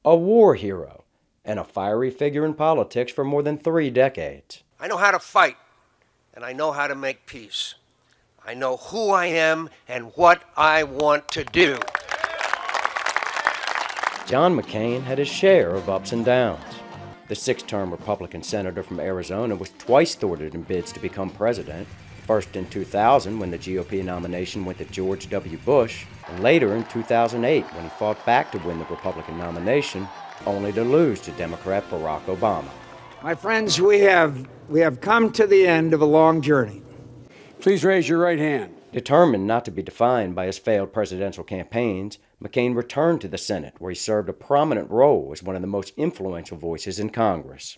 a war hero, and a fiery figure in politics for more than 3 decades. I know how to fight, and I know how to make peace. I know who I am and what I want to do. John McCain had his share of ups and downs. The 6-term Republican senator from Arizona was twice thwarted in bids to become president, first in 2000 when the GOP nomination went to George W. Bush, and later in 2008 when he fought back to win the Republican nomination, only to lose to Democrat Barack Obama. My friends, we have come to the end of a long journey. Please raise your right hand. Determined not to be defined by his failed presidential campaigns, McCain returned to the Senate, where he served a prominent role as one of the most influential voices in Congress.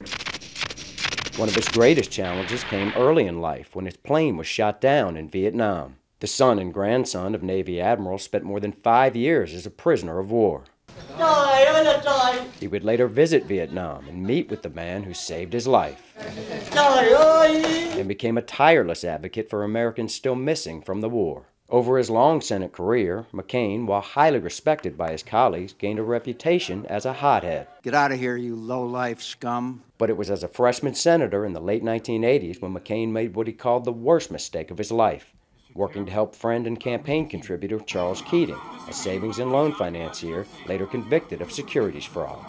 One of his greatest challenges came early in life when his plane was shot down in Vietnam. The son and grandson of Navy admirals spent more than 5 years as a prisoner of war. He would later visit Vietnam and meet with the man who saved his life, and became a tireless advocate for Americans still missing from the war. Over his long Senate career, McCain, while highly respected by his colleagues, gained a reputation as a hothead. Get out of here, you low-life scum. But it was as a freshman senator in the late 1980s when McCain made what he called the worst mistake of his life, working to help friend and campaign contributor Charles Keating, a savings and loan financier later convicted of securities fraud.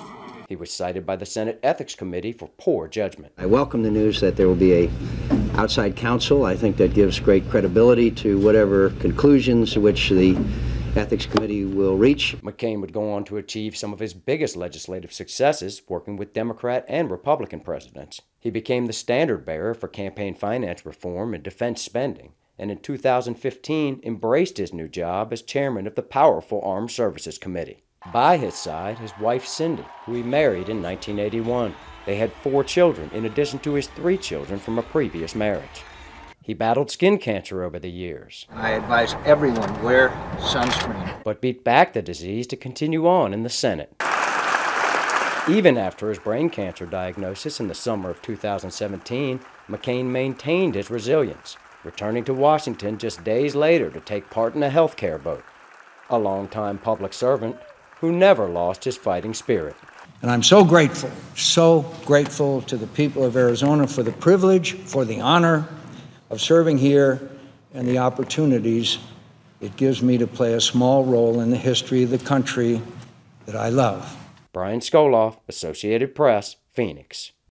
He was cited by the Senate Ethics Committee for poor judgment. I welcome the news that there will be an outside counsel. I think that gives great credibility to whatever conclusions which the Ethics Committee will reach. McCain would go on to achieve some of his biggest legislative successes working with Democrat and Republican presidents. He became the standard bearer for campaign finance reform and defense spending, and in 2015 embraced his new job as chairman of the powerful Armed Services Committee. By his side, his wife Cindy, who he married in 1981. They had 4 children, in addition to his 3 children from a previous marriage. He battled skin cancer over the years. I advise everyone wear sunscreen. But beat back the disease to continue on in the Senate. Even after his brain cancer diagnosis in the summer of 2017, McCain maintained his resilience, returning to Washington just days later to take part in a health care vote. A longtime public servant who never lost his fighting spirit. And I'm so grateful to the people of Arizona for the privilege, for the honor of serving here and the opportunities it gives me to play a small role in the history of the country that I love. Brian Skoloff, Associated Press, Phoenix.